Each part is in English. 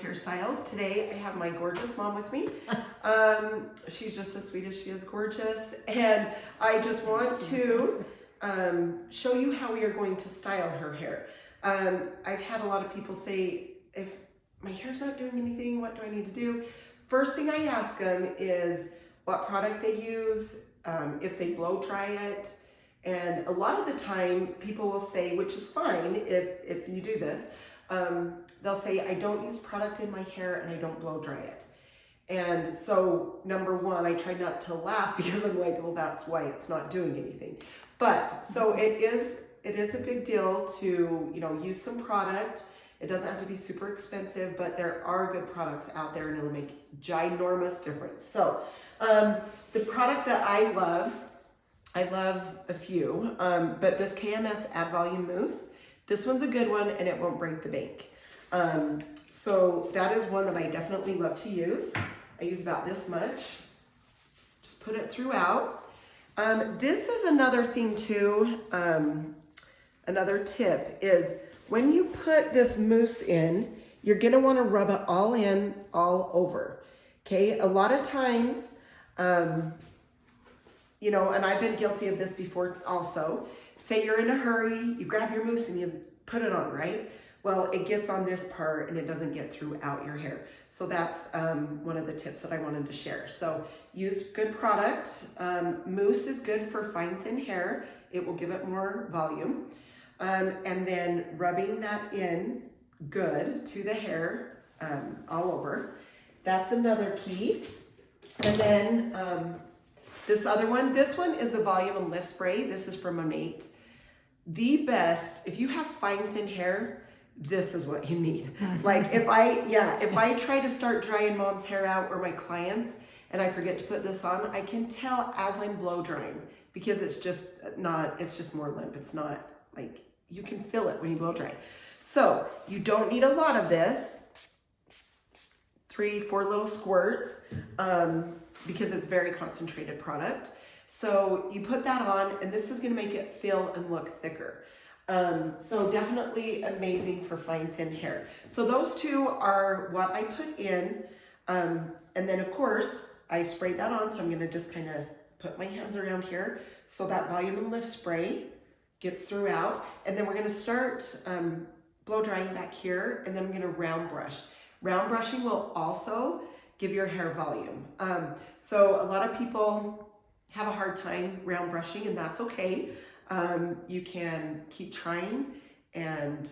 Hairstyles. Today I have my gorgeous mom with me. She's just as sweet as she is gorgeous, and I just want to show you how we are going to style her hair. I've had a lot of people say, if my hair's not doing anything, what do I need to do? First thing I ask them is what product they use, if they blow dry it, and a lot of the time people will say, which is fine if you do this, they'll say, I don't use product in my hair and I don't blow dry it. And so number one, I try not to laugh because I'm like, well, that's why it's not doing anything. But so it is a big deal to, use some product. It doesn't have to be super expensive, but there are good products out there and it'll make ginormous difference. So the product that I love a few, but this KMS Add Volume Mousse, this one's a good one and it won't break the bank. So that is one that I definitely love to use. I use about this much. Just put it throughout. This is another thing too, another tip is when you put this mousse in, you're gonna wanna rub it all in, all over. Okay, a lot of times, and I've been guilty of this before also. Say you're in a hurry, you grab your mousse and you put it on, right? Well, it gets on this part and it doesn't get throughout your hair. So that's one of the tips that I wanted to share. So use good product. Mousse is good for fine, thin hair. It will give it more volume. And then rubbing that in good to the hair all over. That's another key. And then this other one, this one is the Volume and Lift Spray. This is from Pomade. The best, if you have fine, thin hair, this is what you need. Like if I try to start drying mom's hair out or my clients and I forget to put this on, I can tell as I'm blow drying because it's just more limp. It's not like, you can feel it when you blow dry. So you don't need a lot of this, 3-4 little squirts, because it's very concentrated product. So you put that on and this is gonna make it feel and look thicker. So definitely amazing for fine, thin hair. So those two are what I put in. And then of course, I sprayed that on. So I'm gonna just kind of put my hands around here. So that Volume and Lift Spray gets throughout. And then we're gonna start blow drying back here. And then I'm gonna round brush. Round brushing will also give your hair volume. So a lot of people have a hard time round brushing and that's okay. You can keep trying and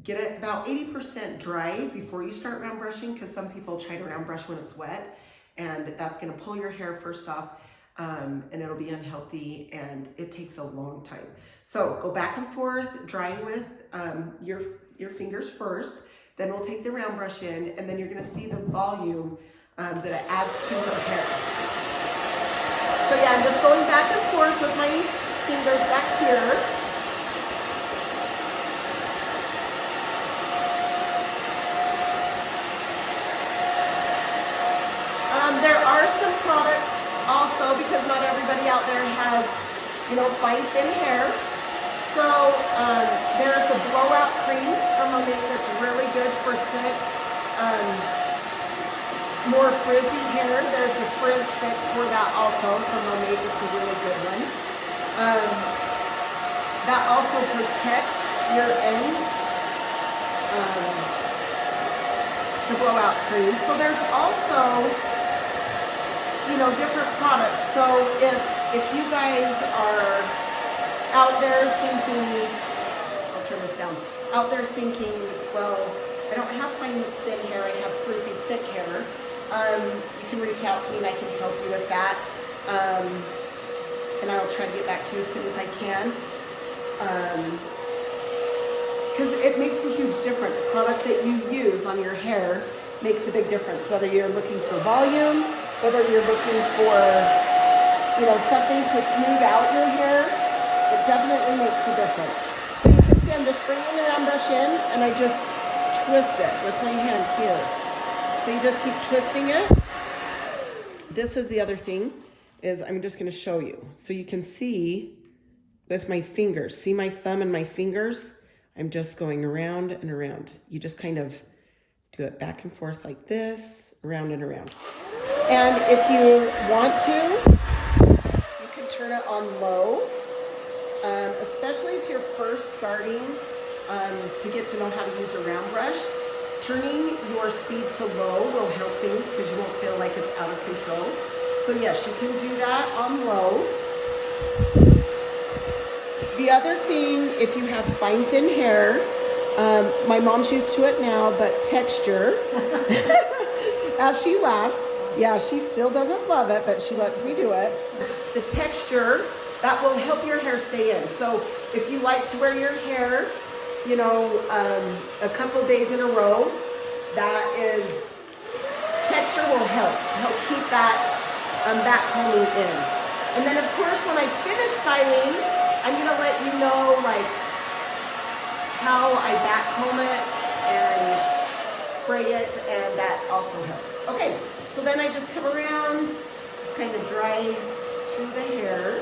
get it about 80% dry before you start round brushing because some people try to round brush when it's wet and that's gonna pull your hair first off and it'll be unhealthy and it takes a long time. So go back and forth, drying with your fingers first, then we'll take the round brush in and then you're gonna see the volume that it adds to her hair. So yeah, I'm just going back and forth with my fingers back here. There are some products also because not everybody out there has, fine thin hair. So there's a blowout cream from Pomade that's really good for thick, more frizzy hair. There's a frizz fix for that also from Pomade. It's a really good one. That also protects your ends, the blowout cream. So there's also, different products. So if you guys are out there thinking, I'll turn this down, out there thinking, well, I don't have fine thin hair, I have frizzy thick hair, you can reach out to me and I can help you with that. And I will try to get back to you as soon as I can. Because it makes a huge difference. Product that you use on your hair makes a big difference. Whether you're looking for volume, whether you're looking for, something to smooth out your hair, it definitely makes a difference. So you can see I'm just bringing the round brush in and I just twist it with my hand here. So you just keep twisting it. This is the other thing, is I'm just gonna show you. So you can see with my fingers. See my thumb and my fingers? I'm just going around and around. You just kind of do it back and forth like this, around and around. And if you want to, you can turn it on low, especially if you're first starting to get to know how to use a round brush. Turning your speed to low will help things because you won't feel like it's out of control. So yes, you can do that on low. The other thing, if you have fine thin hair, my mom's used to it now, but texture, as she laughs, yeah, she still doesn't love it, but she lets me do it. The texture, that will help your hair stay in. So if you like to wear your hair, you know, a couple days in a row, that is, texture will help keep that back combing in. And then of course, when I finish styling, I'm gonna let you know like how I back comb it and spray it, and that also helps. Okay, so then I just come around, just kind of dry through the hair.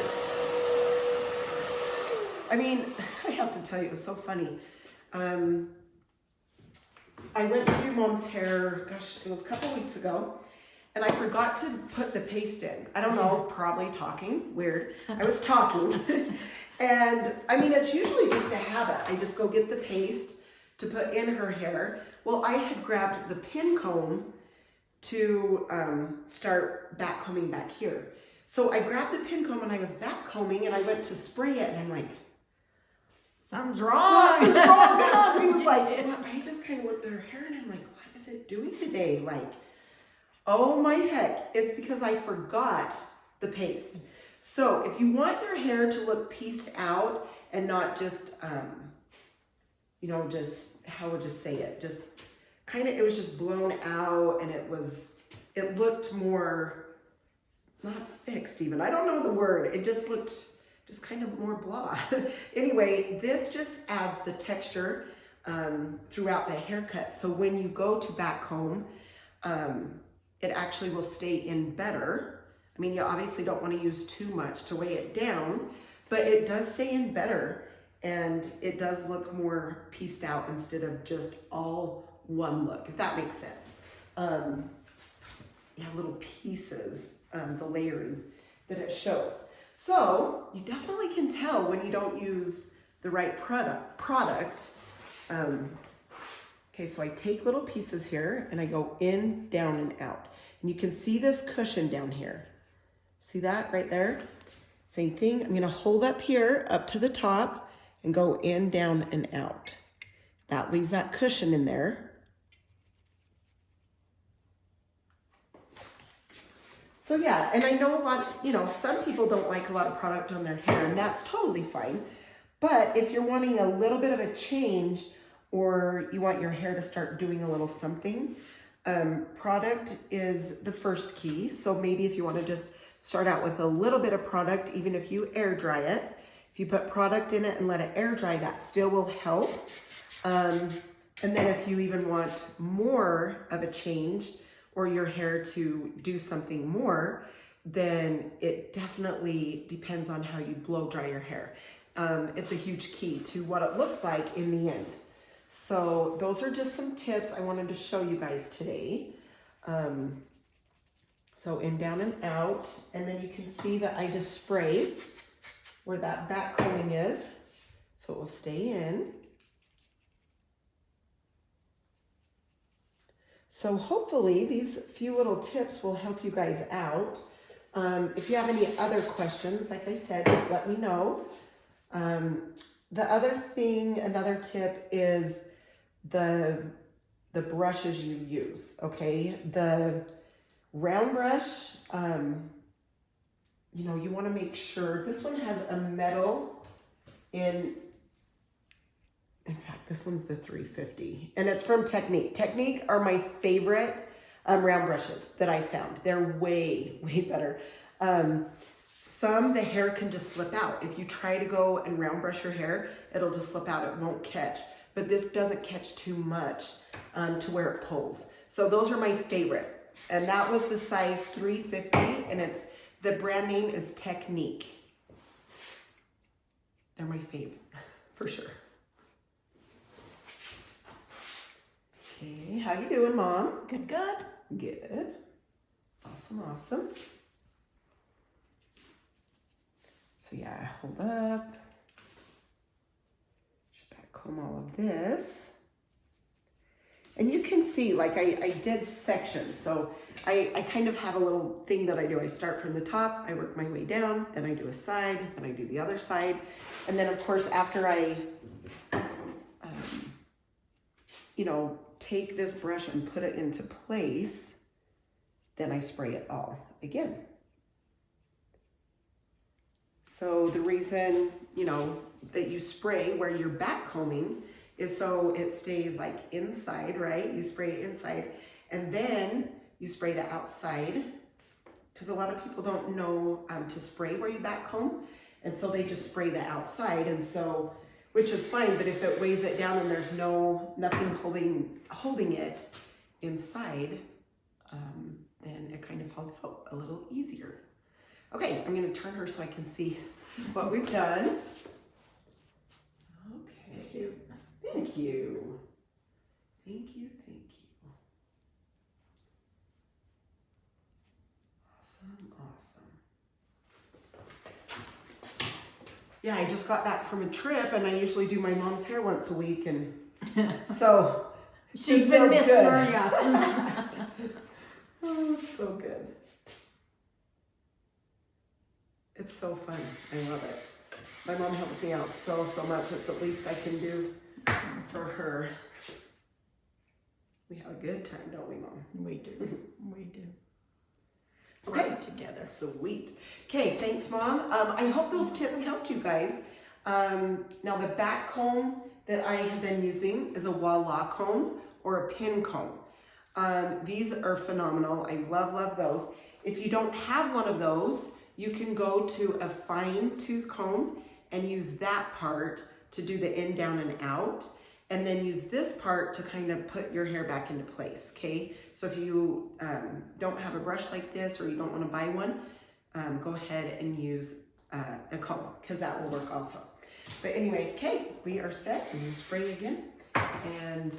I mean, I have to tell you, it was so funny. I went to do Mom's hair, gosh, it was a couple weeks ago, and I forgot to put the paste in. I don't know, probably talking, weird. I was talking. And I mean, it's usually just a habit. I just go get the paste to put in her hair. Well, I had grabbed the pin comb to start back combing back here. So I grabbed the pin comb and I was back combing and I went to spray it and I'm like, something's wrong. Something's wrong. He was like, well, I just kind of looked at her hair and I'm like, what is it doing today? Like, oh my heck, it's because I forgot the paste. So if you want your hair to look pieced out and not just, you know, just, how would you say it? Just kind of, it was just blown out and it looked more, not fixed even. I don't know the word. It just looked just kind of more blah. Anyway, this just adds the texture throughout the haircut. So when you go to back comb, it actually will stay in better. I mean, you obviously don't want to use too much to weigh it down, but it does stay in better and it does look more pieced out instead of just all one look, if that makes sense. You have little pieces, the layering that it shows. So you definitely can tell when you don't use the right product. Okay, so I take little pieces here and I go in, down, and out. And you can see this cushion down here. See that right there? Same thing, I'm gonna hold up here, up to the top, and go in, down, and out. That leaves that cushion in there. So yeah, and I know a lot, you know, some people don't like a lot of product on their hair, and that's totally fine. But if you're wanting a little bit of a change, or you want your hair to start doing a little something, product is the first key. So maybe if you want to just start out with a little bit of product, even if you air dry it, if you put product in it and let it air dry, that still will help. And then if you even want more of a change or your hair to do something more, then it definitely depends on how you blow dry your hair. It's a huge key to what it looks like in the end. So those are just some tips I wanted to show you guys today. So in, down, and out, and then you can see that I just spray where that back combing is, so it will stay in. So hopefully these few little tips will help you guys out. If you have any other questions, like I said, just let me know. The other thing, another tip is the brushes you use, okay? The round brush, you know, you want to make sure this one has a metal in fact, this one's the 350 and it's from Technique. Technique are my favorite round brushes that I found. They're way, way better. The hair can just slip out. If you try to go and round brush your hair, it'll just slip out, it won't catch. But this doesn't catch too much to where it pulls. So those are my favorite. And that was the size 350 and the brand name is Technique. They're my fave, for sure. Okay, how you doing, Mom? Good, good. Good. Awesome, awesome. So yeah, hold up. Just back comb all of this. And you can see, like I did sections. So I kind of have a little thing that I do. I start from the top, I work my way down, then I do a side, then I do the other side. And then of course, after I, you know, take this brush and put it into place, then I spray it all again. So the reason, you know, that you spray where you're back combing is so it stays like inside, right? You spray it inside and then you spray the outside, because a lot of people don't know to spray where you back comb. And so they just spray the outside. And so, which is fine, but if it weighs it down and there's nothing holding it inside, then it kind of falls out a little easier. Okay, I'm gonna turn her so I can see what we've done. Okay, thank you. Thank you, thank you. Awesome, awesome. Yeah, I just got back from a trip and I usually do my mom's hair once a week, and so She's been missing her, yeah. Oh, it's so good. It's so fun. I love it. My mom helps me out so much. It's the least I can do for her. We have a good time, don't we, Mom? We do. We do. Okay, Right together. Sweet. Okay, thanks, Mom. I hope those tips helped you guys. Now, the back comb that I have been using is a voila comb or a pin comb. These are phenomenal. I love those. If you don't have one of those, you can go to a fine tooth comb and use that part to do the in, down, and out. And then use this part to kind of put your hair back into place, okay? So if you don't have a brush like this or you don't want to buy one, go ahead and use a comb, because that will work also. But anyway, okay, we are set. I'm gonna spray again. And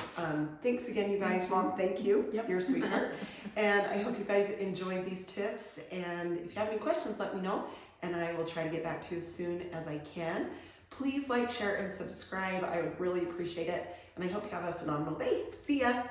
thanks again, you guys. Mom, thank you. Yep. You're a sweetheart. And I hope you guys enjoyed these tips. And if you have any questions, let me know. And I will try to get back to you as soon as I can. Please like, share, and subscribe. I would really appreciate it. And I hope you have a phenomenal day. See ya.